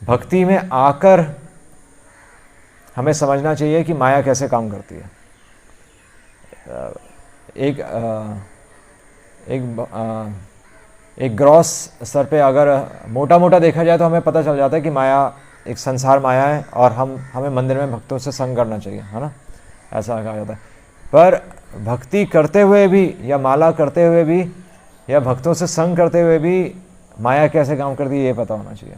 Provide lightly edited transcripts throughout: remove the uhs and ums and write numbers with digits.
भक्ति में आकर हमें समझना चाहिए कि माया कैसे काम करती है। एक ग्रॉस स्तर पे अगर मोटा मोटा देखा जाए तो हमें पता चल जाता है कि माया एक संसार माया है और हमें मंदिर में भक्तों से संग करना चाहिए, है ना, ऐसा कहा जाता है। पर भक्ति करते हुए भी या माला करते हुए भी या भक्तों से संग करते हुए भी माया कैसे काम करती है ये पता होना चाहिए।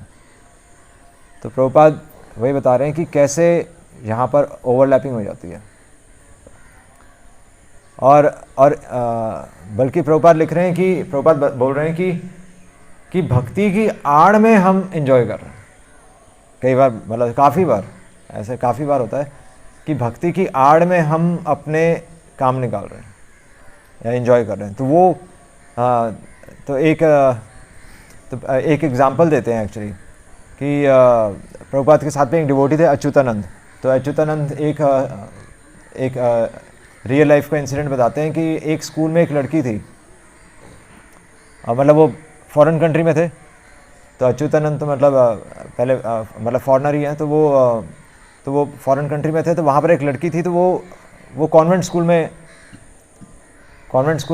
तो प्रभुपाद वही बता रहे हैं कि कैसे यहाँ पर ओवरलैपिंग हो जाती है। और बल्कि प्रभुपाद लिख रहे हैं कि प्रभुपाद बोल रहे हैं कि भक्ति की आड़ में हम एंजॉय कर रहे हैं। कई बार, मतलब काफ़ी बार, ऐसे काफ़ी बार होता है कि भक्ति की आड़ में हम अपने काम निकाल रहे हैं या एंजॉय कर रहे हैं। तो वो तो एक एग्जांपल देते हैं एक्चुअली कि प्रभुपाद के साथ में एक डिवोटी थे अच्युतानंद। तो अच्युतानंद एक रियल लाइफ का इंसिडेंट बताते हैं कि एक स्कूल में एक लड़की थी, मतलब वो फॉरेन कंट्री में थे। तो अच्युतानंद तो मतलब पहले मतलब फॉरेनर ही हैं, तो वो फॉरेन कंट्री में थे। तो वहाँ पर एक लड़की थी, तो वो कॉन्वेंट स्कूल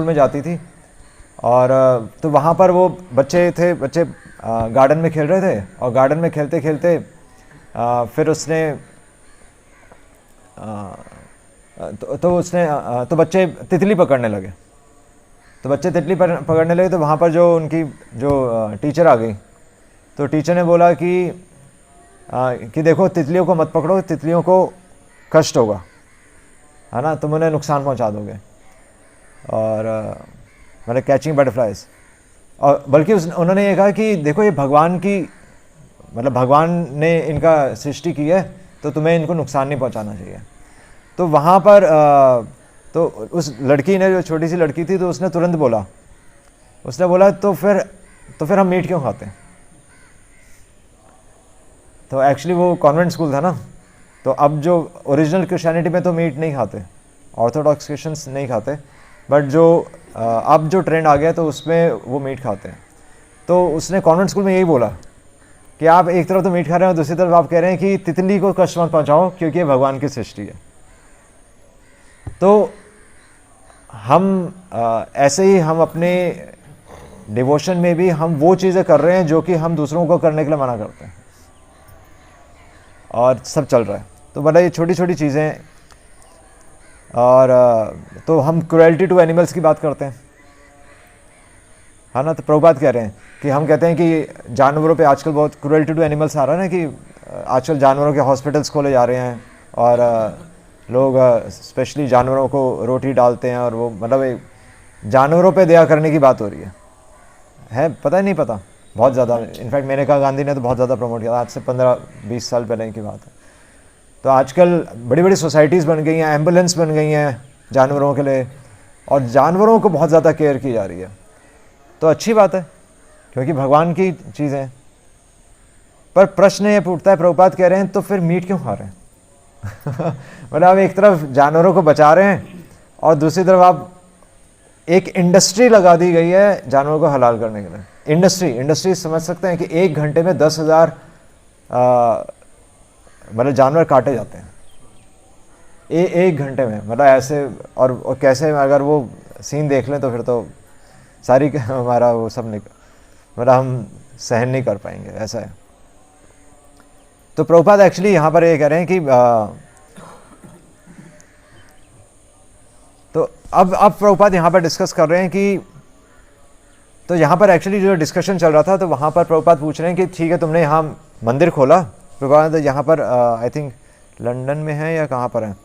में जाती थी। और तो वहाँ पर वो बच्चे गार्डन में खेल रहे थे, और गार्डन में खेलते खेलते फिर उसने तो बच्चे तितली पकड़ने लगे। तो बच्चे तितली पकड़ने लगे, तो वहाँ पर जो उनकी जो टीचर आ गई, तो टीचर ने बोला कि देखो तितलियों को मत पकड़ो, तितलियों को कष्ट होगा, है ना, तुम उन्हें नुकसान पहुँचा दोगे। और मतलब कैचिंग बटरफ्लाइज। और बल्कि उन्होंने ये कहा कि देखो ये भगवान ने इनका सृष्टि की है, तो तुम्हें इनको नुकसान नहीं पहुंचाना चाहिए। तो वहाँ पर तो उस लड़की ने, जो छोटी सी लड़की थी, तो उसने तुरंत बोला, तो फिर हम मीट क्यों खाते हैं। तो एक्चुअली वो कॉन्वेंट स्कूल था ना, तो अब जो ओरिजिनल क्रिश्चियनिटी में तो मीट नहीं खाते, ऑर्थोडॉक्स क्रिश्चियंस नहीं खाते, बट जो अब जो ट्रेंड आ गया तो उसमें वो मीट खाते हैं। तो उसने कॉन्वेंट स्कूल में यही बोला कि आप एक तरफ तो मीट खा रहे हैं और दूसरी तरफ आप कह रहे हैं कि तितली को कष्ट मत पहुंचाओ क्योंकि ये भगवान की सृष्टि है। तो हम ऐसे ही हम अपने डिवोशन में भी हम वो चीज़ें कर रहे हैं जो कि हम दूसरों को करने के लिए मना करते हैं, और सब चल रहा है। तो मतलब ये छोटी छोटी चीज़ें। और तो हम क्रुएल्टी टू एनिमल्स की बात करते हैं, है ना। तो प्रभुपाद कह रहे हैं कि हम कहते हैं कि जानवरों पे आजकल बहुत क्रुएल्टी टू एनिमल्स आ रहा है ना, कि आजकल जानवरों के हॉस्पिटल्स खोले जा रहे हैं और लोग स्पेशली जानवरों को रोटी डालते हैं, और वो मतलब जानवरों पे दया करने की बात हो रही है पता ही नहीं पता, बहुत ज़्यादा। इनफैक्ट मेनका गांधी ने तो बहुत ज़्यादा प्रमोट किया, आज से 15-20 साल पहले की बात है। तो आजकल बड़ी बड़ी सोसाइटीज़ बन गई हैं, एम्बुलेंस बन गई हैं जानवरों के लिए, और जानवरों को बहुत ज़्यादा केयर की जा रही है। तो अच्छी बात है क्योंकि भगवान की चीज़ें हैं। पर प्रश्न ये उठता है, प्रभुपाद कह रहे हैं तो फिर मीट क्यों खा रहे हैं। मतलब आप एक तरफ जानवरों को बचा रहे हैं और दूसरी तरफ आप एक इंडस्ट्री लगा दी गई है जानवरों को हलाल करने के लिए। इंडस्ट्री समझ सकते हैं कि 1 घंटे में 10,000 मतलब जानवर काटे जाते हैं एक घंटे में, मतलब ऐसे। और कैसे अगर वो सीन देख लें तो फिर तो सारी हमारा वो सब मतलब हम सहन नहीं कर पाएंगे, ऐसा है। तो प्रभुपाद एक्चुअली यहाँ पर ये कह रहे हैं कि तो अब प्रभुपाद यहाँ पर डिस्कस कर रहे हैं कि, तो यहाँ पर एक्चुअली जो डिस्कशन चल रहा था, तो वहाँ पर प्रभुपाद पूछ रहे हैं कि ठीक है तुमने यहाँ मंदिर खोला, प्रभुपाद यहाँ पर आई थिंक लंदन में है या कहाँ पर है,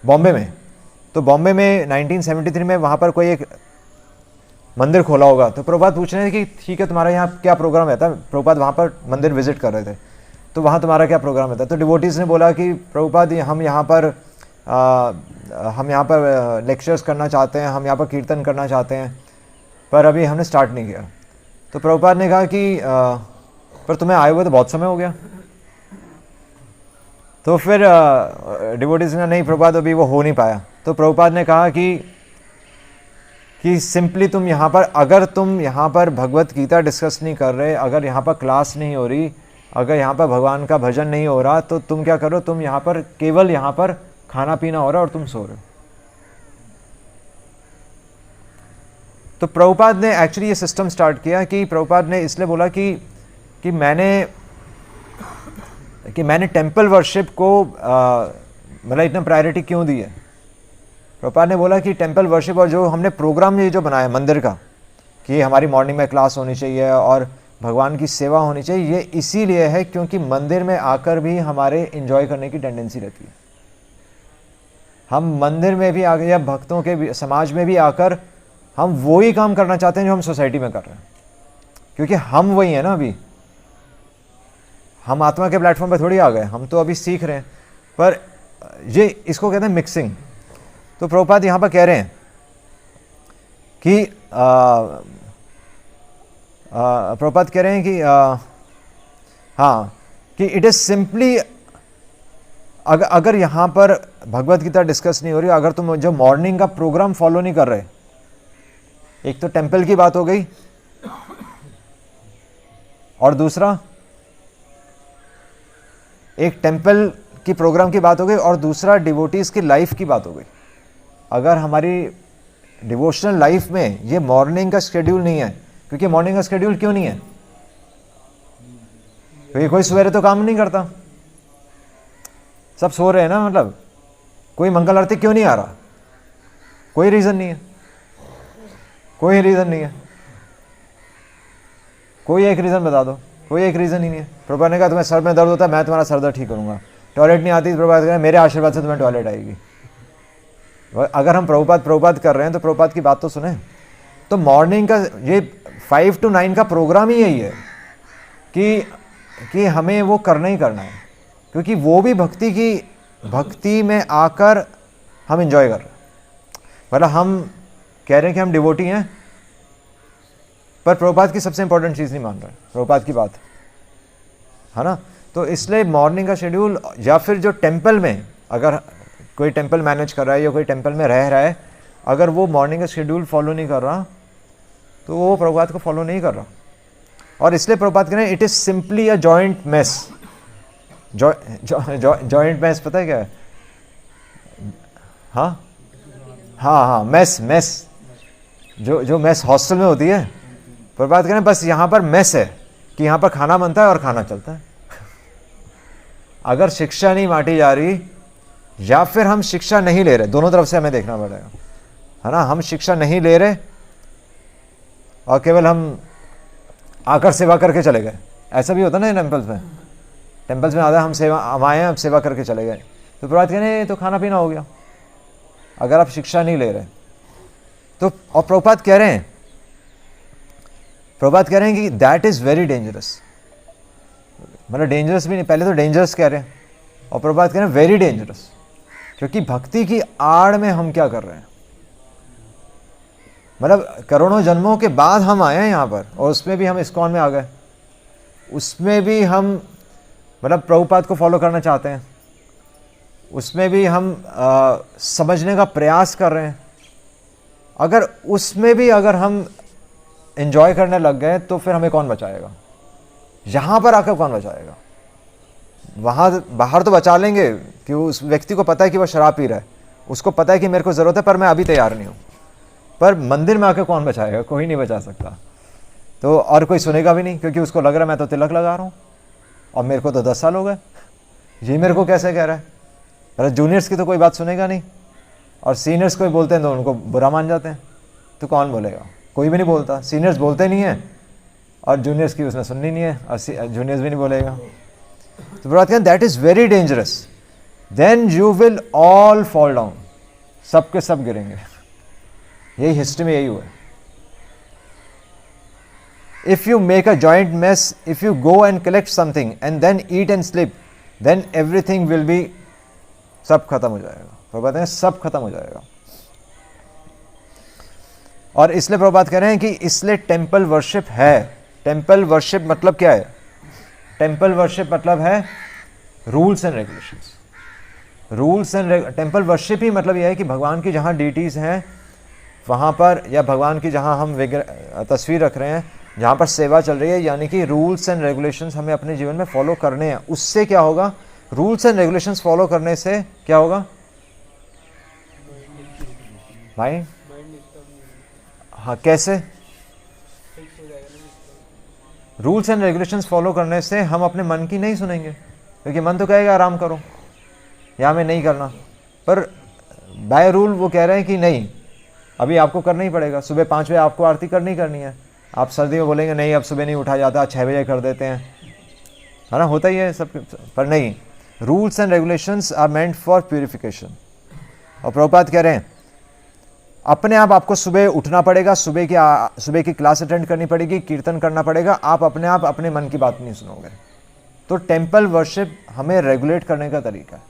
बॉम्बे में। तो बॉम्बे में 1973 में वहाँ पर कोई एक मंदिर खोला होगा। तो प्रभुपाद पूछ रहे हैं कि ठीक है तुम्हारा यहाँ क्या प्रोग्राम रहता है। प्रभुपाद वहाँ पर मंदिर विजिट कर रहे थे, तो वहाँ तुम्हारा क्या प्रोग्राम रहता है। तो डिवोटीज़ ने बोला कि प्रभुपाद हम यहाँ पर लेक्चर्स करना चाहते हैं, हम यहाँ पर कीर्तन करना चाहते हैं, पर अभी हमने स्टार्ट नहीं किया। तो प्रभुपाद ने कहा कि पर तुम्हें आए हुए तो बहुत समय हो गया। तो फिर डिवोटीज़ ने नहीं प्रभुपाद अभी वो हो नहीं पाया। तो प्रभुपाद ने कहा कि सिंपली तुम यहाँ पर, अगर तुम यहाँ पर भगवत गीता डिस्कस नहीं कर रहे, अगर यहाँ पर क्लास नहीं हो रही, अगर यहाँ पर भगवान का भजन नहीं हो रहा तो तुम क्या करो, तुम यहाँ पर केवल यहाँ पर खाना पीना हो रहा है और तुम सो रहे हो। तो प्रभुपाद ने एक्चुअली ये सिस्टम स्टार्ट किया कि प्रभुपाद ने इसलिए बोला कि मैंने टेम्पल वर्शिप को मतलब इतना प्रायोरिटी क्यों दी है। प्रभुपाद ने बोला कि टेम्पल वर्शिप और जो हमने प्रोग्राम ये जो बनाया मंदिर का, कि हमारी मॉर्निंग में क्लास होनी चाहिए और भगवान की सेवा होनी चाहिए, ये इसीलिए है क्योंकि मंदिर में आकर भी हमारे एंजॉय करने की टेंडेंसी रहती है। हम मंदिर में भी आकर या भक्तों के भी समाज में भी आकर हम वही काम करना चाहते हैं जो हम सोसाइटी में कर रहे हैं, क्योंकि हम वही हैं ना। अभी हम आत्मा के प्लेटफॉर्म पर थोड़ी आ गए, हम तो अभी सीख रहे हैं। पर ये इसको कहते हैं मिक्सिंग। तो प्रभुपाद यहाँ पर कह रहे हैं कि प्रभुपाद कह रहे हैं कि हाँ, कि इट इज़ सिंपली, अगर यहाँ पर भगवत गीता डिस्कस नहीं हो रही, अगर तुम जो मॉर्निंग का प्रोग्राम फॉलो नहीं कर रहे, एक तो टेम्पल की बात हो गई और दूसरा एक टेम्पल की प्रोग्राम की बात हो गई और दूसरा डिवोटीज की लाइफ की बात हो गई। अगर हमारी डिवोशनल लाइफ में ये मॉर्निंग का शेड्यूल नहीं है, क्योंकि मॉर्निंग का शेड्यूल क्यों नहीं है, क्योंकि कोई सवेरे तो काम नहीं करता, सब सो रहे हैं ना। मतलब कोई मंगल आरती क्यों नहीं आ रहा, कोई रीज़न नहीं है, कोई रीज़न नहीं है। कोई एक रीज़न बता दो, कोई एक रीज़न ही नहीं है। प्रभुपाद ने कहा तुम्हें सर में दर्द होता है, मैं तुम्हारा सर दर्द ठीक करूँगा। टॉयलेट नहीं आती, प्रभुपाद कह रहे हैं मेरे आशीर्वाद से तुम्हें टॉयलेट आएगी। अगर हम प्रभुपाद कर रहे हैं तो प्रभुपाद की बात तो सुने। तो मॉर्निंग का ये 5 to 9 का प्रोग्राम ही यही है कि हमें वो करना ही करना है, क्योंकि वो भी भक्ति में आकर हम एंजॉय कर रहे हैं। मतलब हम कह रहे हैं कि हम डिवोटी हैं, पर प्रभुपाद की सबसे इंपॉर्टेंट चीज़ नहीं मान रहे, प्रभुपाद की बात है ना। तो इसलिए मॉर्निंग का शेड्यूल, या फिर जो टेम्पल में अगर कोई टेम्पल मैनेज कर रहा है या कोई टेम्पल में रह रहा है, अगर वो मॉर्निंग का शेड्यूल फॉलो नहीं कर रहा तो वो प्रभुपाद को फॉलो नहीं कर रहा। और इसलिए प्रभुपाद कह रहे हैं it is simply a joint mess. Joint mess पता है क्या है? हाँ हाँ हाँ, मेस जो मेस हॉस्टल में होती है। प्रभुपाद कह रहे हैं बस यहाँ पर मेस है कि यहाँ पर खाना बनता है और खाना चलता है। अगर शिक्षा नहीं बांटी जा रही या फिर हम शिक्षा नहीं ले रहे, दोनों तरफ से हमें देखना पड़ेगा, है ना। हम शिक्षा नहीं ले रहे और केवल हम आकर सेवा करके चले गए, ऐसा भी होता ना टेम्पल्स में आधा हम आए हैं, अब सेवा करके चले गए। तो प्रभुपाद कह रहे हैं तो खाना पीना हो गया, अगर आप शिक्षा नहीं ले रहे तो। और प्रभुपाद कह रहे हैं कि दैट इज़ वेरी डेंजरस। मतलब डेंजरस भी नहीं, पहले तो डेंजरस कह रहे हैं और प्रभुपाद कह रहे हैं वेरी डेंजरस, क्योंकि भक्ति की आड़ में हम क्या कर रहे हैं। मतलब करोड़ों जन्मों के बाद हम आए हैं यहाँ पर, और उसमें भी हम इस्कॉन में आ गए, उसमें भी हम मतलब प्रभुपाद को फॉलो करना चाहते हैं, उसमें भी हम समझने का प्रयास कर रहे हैं। अगर उसमें भी अगर हम एंजॉय करने लग गए तो फिर हमें कौन बचाएगा? यहाँ पर आकर कौन बचाएगा? वहाँ बाहर तो बचा लेंगे कि उस व्यक्ति को पता है कि वह शराब पी रहा है, उसको पता है कि मेरे को ज़रूरत है पर मैं अभी तैयार नहीं हूँ। पर मंदिर में आकर कौन बचाएगा? कोई नहीं बचा सकता। तो और कोई सुनेगा भी नहीं, क्योंकि उसको लग रहा है मैं तो तिलक लगा रहा हूँ और मेरे को तो 10 साल हो गए, ये मेरे को कैसे कह रहा है। पर जूनियर्स की तो कोई बात सुनेगा नहीं, और सीनियर्स कोई बोलते हैं तो उनको बुरा मान जाते हैं। तो कौन बोलेगा? कोई भी नहीं बोलता। सीनियर्स बोलते नहीं हैं और जूनियर्स की उसने सुननी नहीं है, और जूनियर्स भी नहीं बोलेगा। तो बात करें that is very dangerous, then you will all fall down, सब के सब गिरेंगे। यही हिस्ट्री में यही हुआ है। If you make a joint mess, if you go and collect something and then eat and sleep, then everything will be, सब खत्म हो जाएगा। प्रभुपाद हैं सब खत्म हो जाएगा। और इसलिए प्रभुपाद कह रहे हैं कि इसलिए टेम्पल वर्शिप है। टेम्पल वर्शिप मतलब क्या है? टेम्पल वर्शिप मतलब है rules and regulations. Rules and temple worship ही मतलब यह है कि भगवान की जहाँ डीटीज़ हैं वहाँ पर, या भगवान की जहाँ हम तस्वीर रख रहे हैं जहाँ पर सेवा चल रही है, यानी कि रूल्स एंड रेगुलेशंस हमें अपने जीवन में फॉलो करने हैं। उससे क्या होगा, रूल्स एंड रेगुलेशंस फॉलो करने से क्या होगा भाई? हाँ, कैसे? रूल्स एंड रेगुलेशंस फॉलो करने से हम अपने मन की नहीं सुनेंगे, क्योंकि मन तो कहेगा आराम करो या हमें नहीं करना, पर बाय रूल वो कह रहे हैं कि नहीं, अभी आपको करना ही पड़ेगा। सुबह 5 बजे आपको आरती करनी करनी है। आप सर्दी में बोलेंगे नहीं अब सुबह नहीं उठा जाता, 6 बजे कर देते हैं, है ना, होता ही है सब। पर नहीं, rules and regulations are meant for purification. और प्रभुपाद कह रहे हैं अपने आप आपको सुबह उठना पड़ेगा, सुबह की क्लास अटेंड करनी पड़ेगी, कीर्तन करना पड़ेगा। आप अपने आप अपने मन की बात नहीं सुनोगे। तो टेम्पल वर्शिप हमें रेगुलेट करने का तरीका है,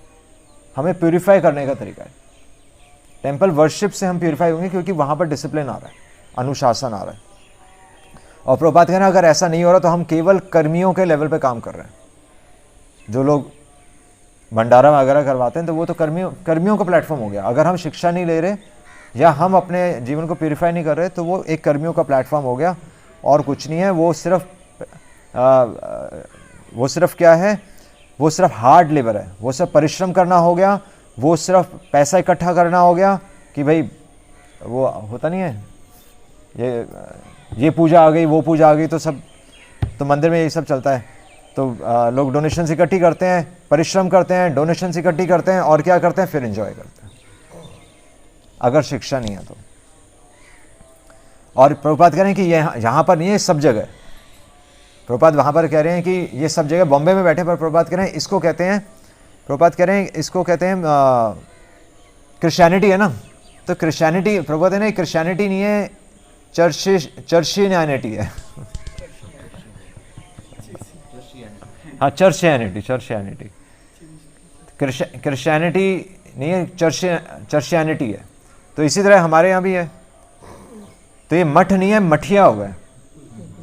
हमें प्यूरिफाई करने का तरीका है। टेम्पल वर्शिप से हम प्यूरिफाई होंगे, क्योंकि वहाँ पर डिसिप्लिन आ रहा है, अनुशासन आ रहा है। और प्रभुपाद कह रहे हैं अगर ऐसा नहीं हो रहा तो हम केवल कर्मियों के लेवल पे काम कर रहे हैं। जो लोग भंडारा वगैरह करवाते हैं तो वो तो कर्मियों का प्लेटफॉर्म हो गया। अगर हम शिक्षा नहीं ले रहे या हम अपने जीवन को प्यूरिफाई नहीं कर रहे तो वो एक कर्मियों का प्लेटफॉर्म हो गया और कुछ नहीं है। वो सिर्फ क्या है, वो सिर्फ हार्ड लेबर है, वो सिर्फ परिश्रम करना हो गया, वो सिर्फ पैसा इकट्ठा करना हो गया कि भाई वो होता नहीं है, ये पूजा आ गई, वो पूजा आ गई, तो मंदिर में यही सब चलता है। तो लोग डोनेशन इकट्ठी करते हैं, परिश्रम करते हैं, डोनेशन इकट्ठी करते हैं और क्या करते हैं, फिर एंजॉय करते हैं, अगर शिक्षा नहीं है तो। और प्रभुपाद कह रहे हैं कि यहाँ पर नहीं है, सब जगह। प्रभुपाद वहाँ पर कह रहे हैं कि ये सब जगह, बॉम्बे में बैठे पर प्रभुपाद कह रहे हैं इसको कहते हैं, प्रभुपाद कह रहे हैं इसको कहते हैं क्रिश्चियनिटी है ना। तो क्रिश्चियनिटी, प्रभुपाद है ना, क्रिश्चियनिटी नहीं है, चर्चियनिटी है। हाँ, चर्चियनिटी क्रिश्चियनिटी नहीं है, चर्चियनिटी है। तो इसी तरह हमारे यहाँ भी है। तो ये मठ नहीं है, मठिया हो गए,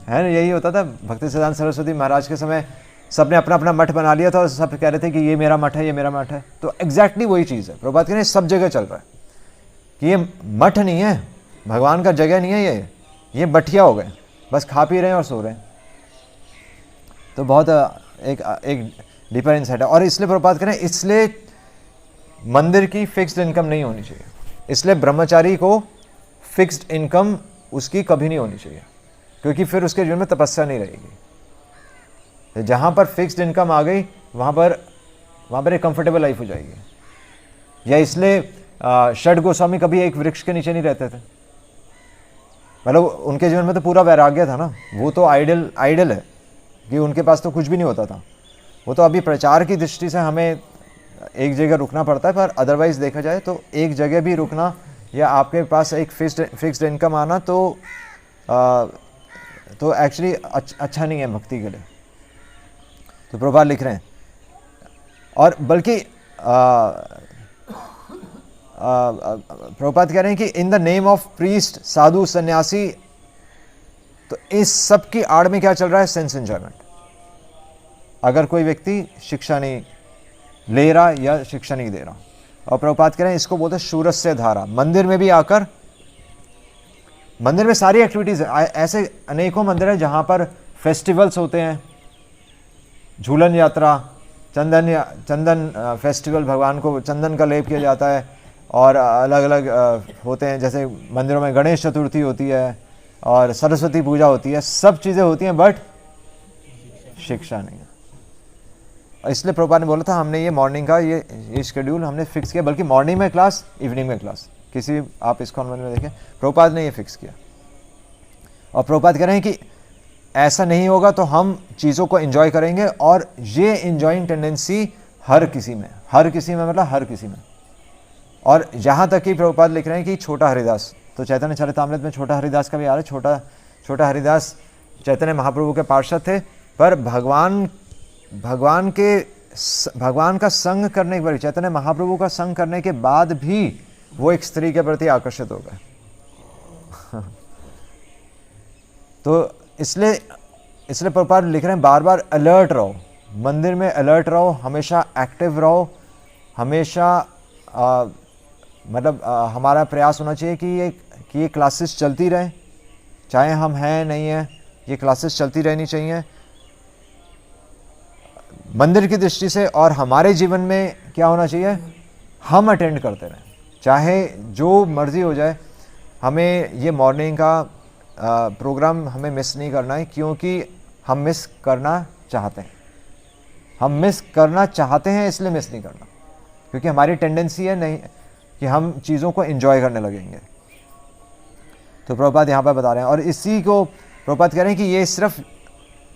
है ना। यही होता था भक्ति सिद्धांत सरस्वती महाराज के समय, सबने अपना अपना मठ बना लिया था और सब कह रहे थे कि ये मेरा मठ है, ये मेरा मठ है। तो एग्जैक्टली वही चीज़ है। प्रभुपाद कह रहे हैं सब जगह चल रहा है कि ये मठ नहीं है, भगवान का जगह नहीं है, ये मठिया हो गए, बस खा पी रहे हैं और सो रहे हैं। तो बहुत एक डीपर इंसाइट है। और इसलिए प्रभुपाद कह रहे हैं इसलिए मंदिर की फिक्स्ड इनकम नहीं होनी चाहिए, इसलिए ब्रह्मचारी को फिक्स्ड इनकम उसकी कभी नहीं होनी चाहिए, क्योंकि फिर उसके जीवन में तपस्या नहीं रहेगी। जहाँ पर फिक्स्ड इनकम आ गई वहाँ पर एक कंफर्टेबल लाइफ हो जाएगी। या इसलिए षड गोस्वामी कभी एक वृक्ष के नीचे नहीं रहते थे, मतलब उनके जीवन में तो पूरा वैराग्य था ना। वो तो आइडल है कि उनके पास तो कुछ भी नहीं होता था। वो तो अभी प्रचार की दृष्टि से हमें एक जगह रुकना पड़ता है, पर अदरवाइज देखा जाए तो एक जगह भी रुकना या आपके पास एक फिक्स्ड इनकम आना तो एक्चुअली अच्छा नहीं है भक्ति के लिए। तो प्रभुपाद लिख रहे हैं, और बल्कि प्रभुपाद कह रहे हैं कि in the name of priest, sadhu, sanyasi, तो इस सब की आड़ में क्या चल रहा है, सेंस एंजॉयमेंट। अगर कोई व्यक्ति शिक्षा नहीं ले रहा या शिक्षा नहीं दे रहा, और प्रभुपाद कह रहे हैं इसको बोलते हैं शूरस्य धारा। मंदिर में भी आकर, मंदिर में सारी एक्टिविटीज है, ऐसे अनेकों मंदिर है जहां पर फेस्टिवल्स होते हैं, झूलन यात्रा, चंदन फेस्टिवल, भगवान को चंदन का लेप किया जाता है, और अलग अलग होते हैं। जैसे मंदिरों में गणेश चतुर्थी होती है और सरस्वती पूजा होती है, सब चीज़ें होती हैं, बट शिक्षा नहीं है। इसलिए प्रभुपाद ने बोला था हमने ये मॉर्निंग का ये शेड्यूल हमने फिक्स किया, बल्कि मॉर्निंग में क्लास, इवनिंग में क्लास, किसी आप इस कॉन्वेंट में देखें प्रभुपाद ने ये फिक्स किया। और प्रभुपाद कह रहे हैं कि ऐसा नहीं होगा तो हम चीज़ों को एंजॉय करेंगे, और ये एंजॉइंग टेंडेंसी हर किसी में मतलब हर किसी में। और यहाँ तक कि प्रभुपाद लिख रहे हैं कि छोटा हरिदास, तो चैतन्य चरितामृत में छोटा हरिदास का भी आ रहा है। छोटा हरिदास चैतन्य महाप्रभु के पार्षद थे, पर भगवान का संग करने के बाद, चैतन्य महाप्रभु का संग करने के बाद भी वो एक स्त्री के प्रति आकर्षित हो गए। तो इसलिए प्रभुपाद लिख रहे हैं बार बार अलर्ट रहो, मंदिर में अलर्ट रहो, हमेशा एक्टिव रहो, हमेशा हमारा प्रयास होना चाहिए कि ये क्लासेस चलती रहें, चाहे हम हैं नहीं हैं, ये क्लासेस चलती रहनी चाहिए मंदिर की दृष्टि से, और हमारे जीवन में क्या होना चाहिए, हम अटेंड करते रहें, चाहे जो मर्ज़ी हो जाए। हमें ये मॉर्निंग का प्रोग्राम हमें मिस नहीं करना है, क्योंकि हम मिस करना चाहते हैं, हम मिस करना चाहते हैं, इसलिए मिस नहीं करना, क्योंकि हमारी टेंडेंसी है नहीं कि हम चीज़ों को एंजॉय करने लगेंगे। तो प्रभुपाद यहाँ पर बता रहे हैं, और इसी को प्रभुपाद कह रहे हैं कि ये सिर्फ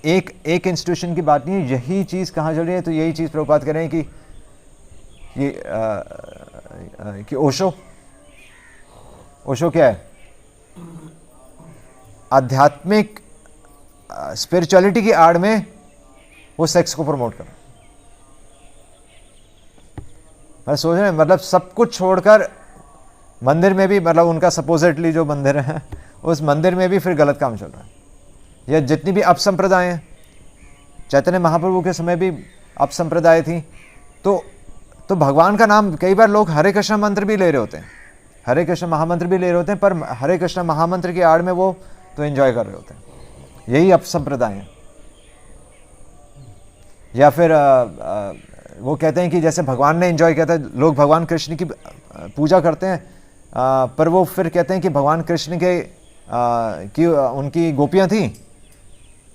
एक इंस्टीट्यूशन की बात नहीं है, यही चीज़ कहाँ चल रही है। तो यही चीज़ प्रभुपाद कह रहे हैं कि ये ओशो क्या है, आध्यात्मिक स्पिरिचुअलिटी की आड़ में वो सेक्स को प्रमोट कर रहा है। मैं सोच रहे हैं, मतलब सब कुछ छोड़कर मंदिर में भी, मतलब उनका सपोजिटली जो मंदिर है उस मंदिर में भी फिर गलत काम चल रहा है। यह जितनी भी अपसंप्रदाय हैं, चैतन्य महाप्रभु के समय भी अपसंप्रदाय थी, तो भगवान का नाम कई बार लोग हरे कृष्ण मंत्र भी ले रहे होते हैं, हरे कृष्ण महामंत्र भी ले रहे होते हैं, पर हरे कृष्ण महामंत्र की आड़ में वो तो एंजॉय कर रहे होते हैं। यही अपसंप्रदाय है। या फिर वो कहते हैं कि जैसे भगवान ने एंजॉय किया था, लोग भगवान कृष्ण की पूजा करते हैं, पर वो फिर कहते हैं कि भगवान कृष्ण की उनकी गोपियाँ थी,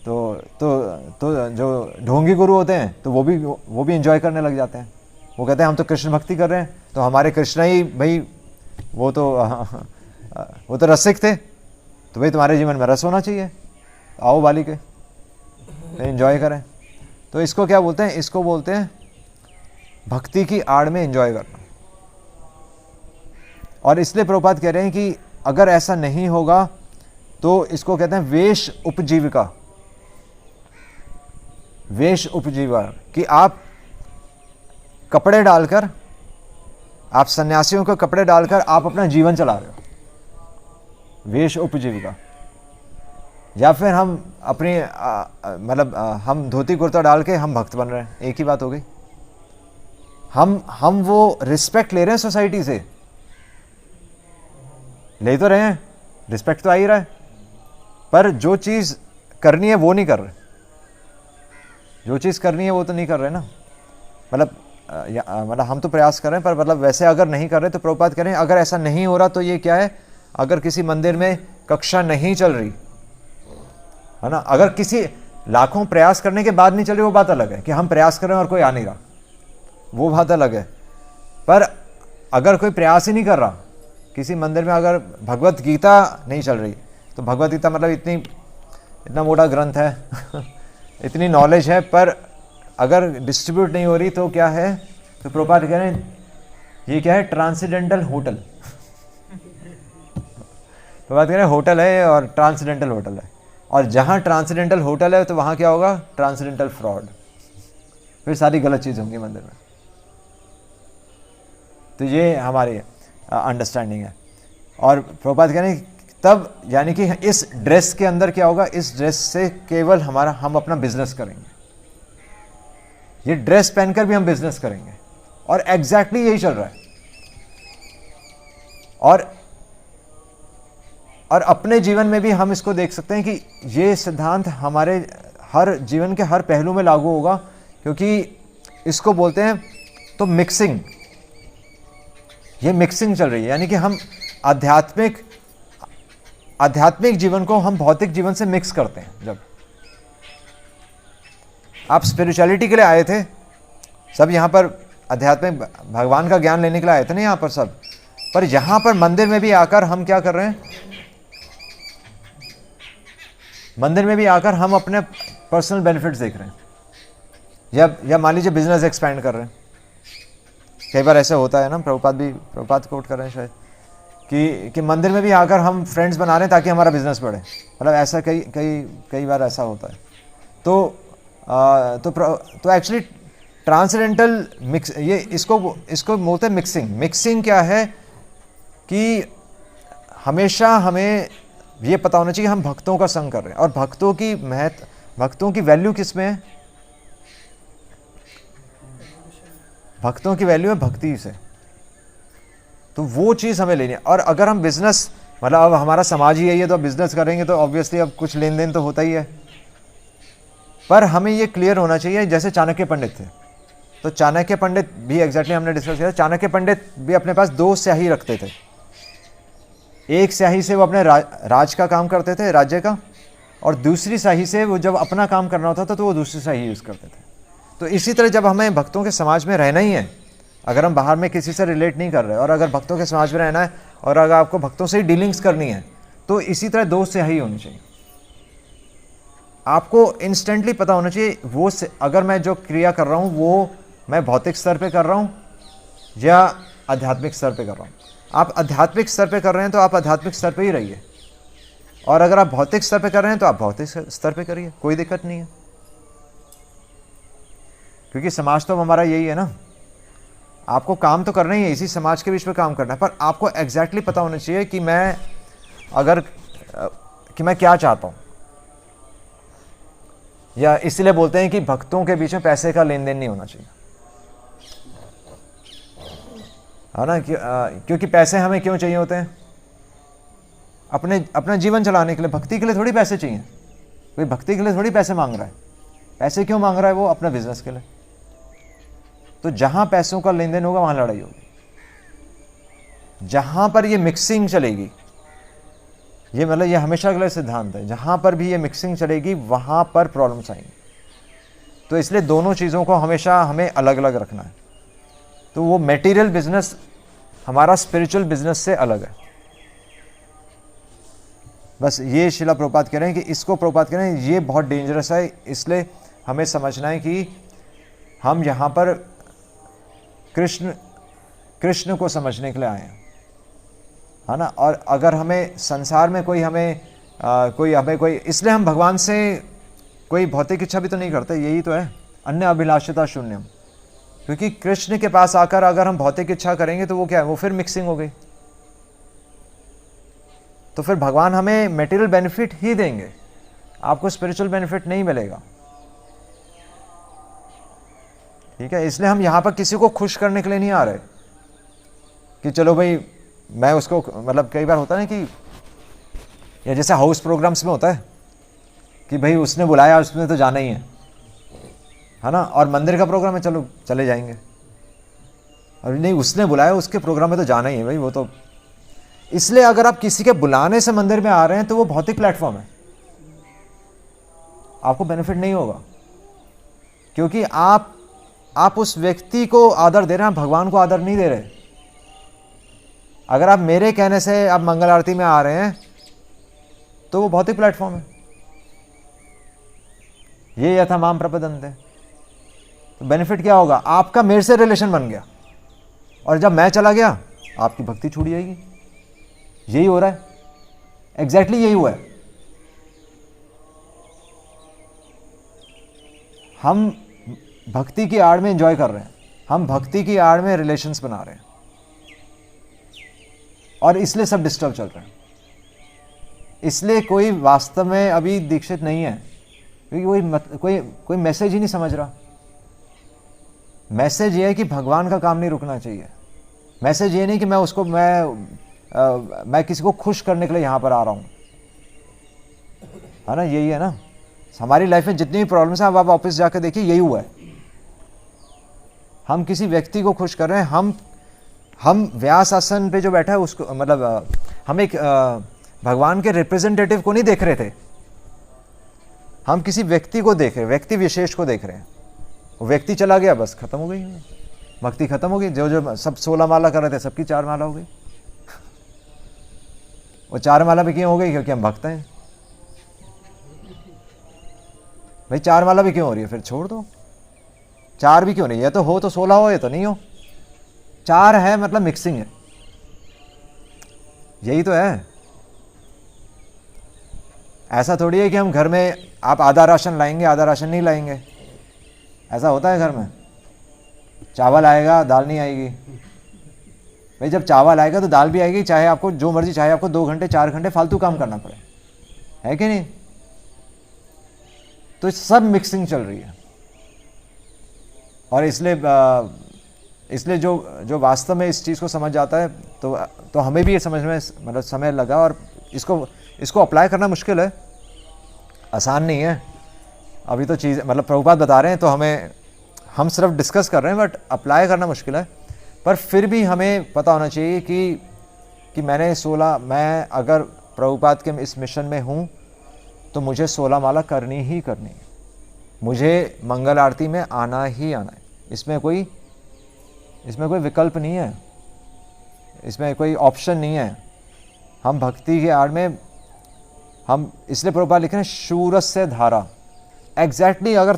तो जो ढोंगी गुरु होते हैं तो वो भी एंजॉय करने लग जाते हैं। वो कहते हैं हम तो कृष्ण भक्ति कर रहे हैं, तो हमारे कृष्ण ही भाई वो तो रसिक थे, तो भाई तुम्हारे जीवन में रस होना चाहिए, आओ बालिके एंजॉय करें। तो इसको क्या बोलते हैं, इसको बोलते हैं भक्ति की आड़ में एंजॉय करना। और इसलिए प्रभुपाद कह रहे हैं कि अगर ऐसा नहीं होगा तो इसको कहते हैं वेश उपजीविका। वेश उपजीविका कि आप कपड़े डालकर, आप सन्यासियों के कपड़े डालकर आप अपना जीवन चला रहे हो, वेश उपजीविका। या फिर हम अपनी मतलब हम धोती कुर्ता डाल के हम भक्त बन रहे हैं, एक ही बात हो गई। हम वो रिस्पेक्ट ले रहे हैं सोसाइटी से, ले तो रहे हैं, रिस्पेक्ट तो आ ही रहा है, पर जो चीज़ करनी है वो नहीं कर रहे, जो चीज़ करनी है वो तो नहीं कर रहे ना। मतलब हम तो प्रयास कर रहे हैं, पर मतलब वैसे अगर नहीं कर रहे तो प्रभुपाद कह रहे हैं अगर ऐसा नहीं हो रहा तो ये क्या है, अगर किसी मंदिर में कक्षा नहीं चल रही है ना, अगर किसी लाखों प्रयास करने के बाद नहीं चल रही, वो बात अलग है कि हम प्रयास कर रहे हैं और कोई आ नहीं रहा, वो बात अलग है। पर अगर कोई प्रयास ही नहीं कर रहा, किसी मंदिर में अगर भगवत गीता नहीं चल रही, तो भगवत गीता मतलब इतना मोटा ग्रंथ है इतनी नॉलेज है, पर अगर डिस्ट्रीब्यूट नहीं हो रही तो क्या है, तो प्रभुपाद कह रहे हैं ये क्या है, ट्रांसेंडेंटल होटल प्रभुपाद कह रहे हैं होटल है और ट्रांसेंडेंटल होटल है, और जहाँ ट्रांसेंडेंटल होटल है तो वहाँ क्या होगा, ट्रांसेंडेंटल फ्रॉड, फिर सारी गलत चीज़ होंगी मंदिर में। तो ये हमारी अंडरस्टैंडिंग है। और प्रभुपाद कह रहे हैं तब यानी कि इस ड्रेस के अंदर क्या होगा, इस ड्रेस से केवल हम अपना बिजनेस करेंगे, ये ड्रेस पहनकर भी हम बिजनेस करेंगे, और एग्जैक्टली यही चल रहा है। और अपने जीवन में भी हम इसको देख सकते हैं कि ये सिद्धांत हमारे हर जीवन के हर पहलू में लागू होगा, क्योंकि इसको बोलते हैं तो मिक्सिंग, ये मिक्सिंग चल रही है, यानी कि हम आध्यात्मिक जीवन को हम भौतिक जीवन से मिक्स करते हैं। जब आप स्पिरिचुअलिटी के लिए आए थे, सब यहाँ पर आध्यात्मिक भगवान का ज्ञान लेने के लिए आए थे ना यहाँ पर सब, पर यहाँ पर मंदिर में भी आकर हम क्या कर रहे हैं, मंदिर में भी आकर हम अपने पर्सनल बेनिफिट्स देख रहे हैं, या मान लीजिए बिजनेस एक्सपैंड कर रहे हैं। कई बार ऐसा होता है ना, प्रभुपाद कोट कर रहे हैं शायद कि मंदिर में भी आकर हम फ्रेंड्स बना रहे हैं ताकि हमारा बिजनेस बढ़े, मतलब ऐसा कई बार ऐसा होता है। तो एक्चुअली ट्रांसेंडेंटल मिक्स, ये इसको बोलते हैं मिक्सिंग। मिक्सिंग क्या है कि हमेशा हमें ये पता होना चाहिए हम भक्तों का संग कर रहे हैं, और भक्तों की वैल्यू किस में है, भक्तों की वैल्यू है भक्ति से, तो वो चीज़ हमें लेनी है। और अगर हम बिजनेस मतलब अब हमारा समाज ही यही है, तो अब बिजनेस करेंगे तो ऑब्वियसली अब कुछ लेन देन तो होता ही है। पर हमें ये क्लियर होना चाहिए, जैसे चाणक्य पंडित थे, तो चाणक्य पंडित भी एग्जैक्टली हमने डिस्कस किया, चाणक्य पंडित भी अपने पास 2 स्याही रखते थे। एक स्याही से वो अपने राज का काम करते थे, राज्य का, और दूसरी स्याही से वो जब अपना काम करना होता था तो वो दूसरी स्याही यूज़ करते थे। तो इसी तरह जब हमें भक्तों के समाज में रहना ही है, अगर हम बाहर में किसी से रिलेट नहीं कर रहे, और अगर भक्तों के समाज में रहना है, और अगर आपको भक्तों से ही डीलिंग्स करनी है, तो इसी तरह 2 स्याही होनी चाहिए। आपको इंस्टेंटली पता होना चाहिए वो अगर मैं जो क्रिया कर रहा हूँ वो मैं भौतिक स्तर पे कर रहा हूँ या आध्यात्मिक स्तर पे कर रहा हूँ। आप आध्यात्मिक स्तर पे कर रहे हैं तो आप आध्यात्मिक स्तर पे ही रहिए, और अगर आप भौतिक स्तर पे कर रहे हैं तो आप भौतिक स्तर पे करिए, कोई दिक्कत नहीं है। क्योंकि समाज तो हमारा यही है ना, आपको काम तो करना ही है, इसी समाज के बीच में काम करना है, पर आपको एग्जैक्टली पता होना चाहिए कि मैं क्या चाहता हूँ। या इसलिए बोलते हैं कि भक्तों के बीच में पैसे का लेन देन नहीं होना चाहिए, है ना। क्योंकि पैसे हमें क्यों चाहिए होते हैं? अपना जीवन चलाने के लिए। भक्ति के लिए थोड़ी पैसे चाहिए, कोई भक्ति के लिए थोड़ी पैसे मांग रहा है। पैसे क्यों मांग रहा है? वो अपना बिजनेस के लिए। तो जहां पैसों का लेन देन होगा वहां लड़ाई होगी। जहां पर ये मिक्सिंग चलेगी, ये मतलब ये हमेशा के लिए सिद्धांत है, जहां पर भी ये मिक्सिंग चलेगी वहां पर प्रॉब्लम्स आएंगी। तो इसलिए दोनों चीज़ों को हमेशा हमें अलग अलग रखना है। तो वो मटेरियल बिजनेस हमारा स्पिरिचुअल बिजनेस से अलग है। बस ये शिला प्रभुपाद कह रहे हैं कि इसको प्रभुपाद कह रहे हैं ये बहुत डेंजरस है। इसलिए हमें समझना है कि हम यहाँ पर कृष्ण को समझने के लिए आए हैं, है ना। और अगर हमें संसार में कोई इसलिए हम भगवान से कोई भौतिक इच्छा भी तो नहीं करते, यही तो है, अन्य अभिलाषिता शून्यम। क्योंकि कृष्ण के पास आकर अगर हम भौतिक इच्छा करेंगे तो वो क्या है, वो फिर मिक्सिंग हो गई। तो फिर भगवान हमें मटेरियल बेनिफिट ही देंगे, आपको स्पिरिचुअल बेनिफिट नहीं मिलेगा। ठीक है, इसलिए हम यहाँ पर किसी को खुश करने के लिए नहीं आ रहे कि चलो भाई मैं उसको, मतलब कई बार होता है ना कि या जैसे हाउस प्रोग्राम्स में होता है कि भाई उसने बुलाया, उसने तो जाना ही है ना। और मंदिर का प्रोग्राम है, चलो चले जाएंगे। और नहीं, उसने बुलाया, उसके प्रोग्राम में तो जाना ही है भाई, वो तो। इसलिए अगर आप किसी के बुलाने से मंदिर में आ रहे हैं तो वो भौतिक प्लेटफॉर्म है, आपको बेनिफिट नहीं होगा। क्योंकि आप उस व्यक्ति को आदर दे रहे हैं, भगवान को आदर नहीं दे रहे। अगर आप मेरे कहने से आप मंगल आरती में आ रहे हैं तो वो भौतिक प्लेटफॉर्म है। ये यथा माम प्रपदन्ते। तो बेनिफिट क्या होगा? आपका मेरे से रिलेशन बन गया, और जब मैं चला गया आपकी भक्ति छूट जाएगी। यही हो रहा है, एग्जैक्टली यही हुआ है। हम भक्ति की आड़ में एंजॉय कर रहे हैं, हम भक्ति की आड़ में रिलेशंस बना रहे हैं, और इसलिए सब डिस्टर्ब चल रहे हैं। इसलिए कोई वास्तव में अभी दीक्षित नहीं है, क्योंकि कोई मैसेज ही नहीं समझ रहा। मैसेज ये है कि भगवान का काम नहीं रुकना चाहिए। मैसेज ये नहीं कि मैं किसी को खुश करने के लिए यहाँ पर आ रहा हूँ, है ना। यही है ना, हमारी लाइफ में जितनी भी प्रॉब्लम्स हैं, अब आप वापस जाकर देखिए, यही हुआ है। हम किसी व्यक्ति को खुश कर रहे हैं। हम व्यास आसन पे जो बैठा है उसको, मतलब हम एक भगवान के रिप्रेजेंटेटिव को नहीं देख रहे थे, हम किसी व्यक्ति को देख रहे, व्यक्ति विशेष को देख रहे हैं। वो व्यक्ति चला गया, बस खत्म हो गई भक्ति, खत्म हो गई। जो सब 16 माला कर रहे थे सबकी 4 माला हो गई। वो 4 माला भी क्यों हो गई? क्योंकि हम भक्त हैं भाई। 4 माला भी क्यों हो रही है? फिर छोड़ दो, 4 भी क्यों नहीं? ये तो हो तो 16 हो, ये तो नहीं हो। 4 है मतलब मिक्सिंग है, यही तो है। ऐसा थोड़ी है कि हम घर में आप आधा राशन लाएंगे, आधा राशन नहीं लाएंगे। ऐसा होता है घर में? चावल आएगा, दाल नहीं आएगी भाई। जब चावल आएगा तो दाल भी आएगी, चाहे आपको जो मर्जी, चाहे आपको 2 घंटे 4 घंटे फालतू काम करना पड़े, है कि नहीं। तो सब मिक्सिंग चल रही है। और इसलिए इसलिए जो वास्तव में इस चीज़ को समझ जाता है तो हमें भी ये समझ में मतलब समय लगा, और इसको अप्लाई करना मुश्किल है, आसान नहीं है। अभी तो चीज़ मतलब प्रभुपाद बता रहे हैं तो हम सिर्फ डिस्कस कर रहे हैं, बट अप्लाई करना मुश्किल है। पर फिर भी हमें पता होना चाहिए कि मैं अगर प्रभुपाद के इस मिशन में हूँ तो मुझे 16 माला करनी ही करनी है, मुझे मंगल आरती में आना ही आना है। इसमें कोई विकल्प नहीं है, इसमें कोई ऑप्शन नहीं है। हम भक्ति के आड़ में हम इसलिए प्रभुपाद लिखे हैं शूरस्य धारा। एग्जैक्टली अगर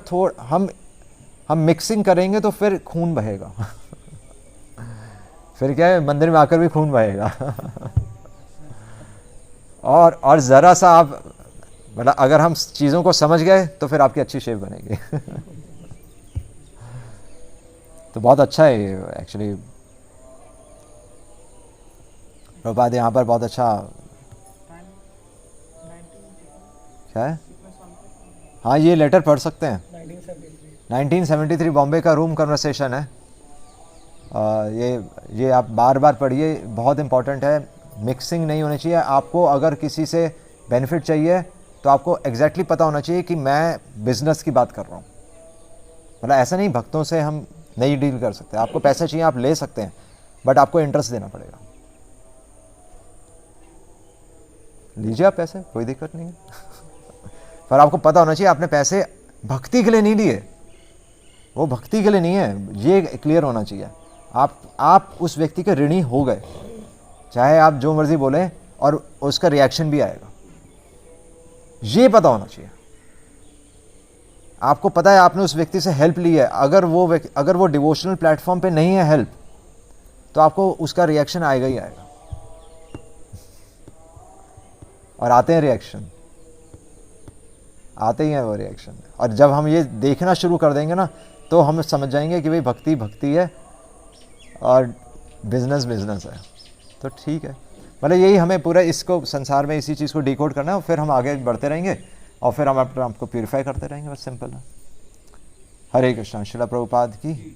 हम मिक्सिंग करेंगे तो फिर खून बहेगा फिर क्या है, मंदिर में आकर भी खून बहेगा और ज़रा सा आप मतलब अगर हम चीज़ों को समझ गए तो फिर आपकी अच्छी शेप बनेगी तो बहुत अच्छा है ये एक्चुअली। प्रभुपाद यहाँ पर बहुत अच्छा क्या है, हाँ ये लेटर पढ़ सकते हैं। 1973 बॉम्बे का रूम कन्वर्सेशन है। ये आप बार बार पढ़िए, बहुत इंपॉर्टेंट है। मिक्सिंग नहीं होनी चाहिए। आपको अगर किसी से बेनिफिट चाहिए तो आपको एग्जैक्टली पता होना चाहिए कि मैं बिजनेस की बात कर रहा हूँ। मतलब ऐसा नहीं भक्तों से हम नहीं डील कर सकते। आपको पैसे चाहिए आप ले सकते हैं, बट आपको इंटरेस्ट देना पड़ेगा। लीजिए आप पैसे, कोई दिक्कत नहीं है पर आपको पता होना चाहिए आपने पैसे भक्ति के लिए नहीं लिए, वो भक्ति के लिए नहीं है, ये क्लियर होना चाहिए। आप उस व्यक्ति के ऋणी हो गए, चाहे आप जो मर्जी बोलें, और उसका रिएक्शन भी आएगा, ये पता होना चाहिए। आपको पता है आपने उस व्यक्ति से हेल्प ली है, अगर वो डिवोशनल प्लेटफॉर्म पे नहीं है हेल्प, तो आपको उसका रिएक्शन आएगा ही आएगा। और आते हैं रिएक्शन, आते ही हैं वो रिएक्शन। और जब हम ये देखना शुरू कर देंगे ना, तो हम समझ जाएंगे कि भाई भक्ति भक्ति है और बिजनेस बिजनेस है। तो ठीक है, मतलब यही हमें पूरा इसको संसार में इसी चीज़ को डिकोड करना है, और फिर हम आगे बढ़ते रहेंगे और फिर हम अपने आपको प्यूरिफाई करते रहेंगे। बस सिंपल है। हरे कृष्णा। श्रील प्रभुपाद की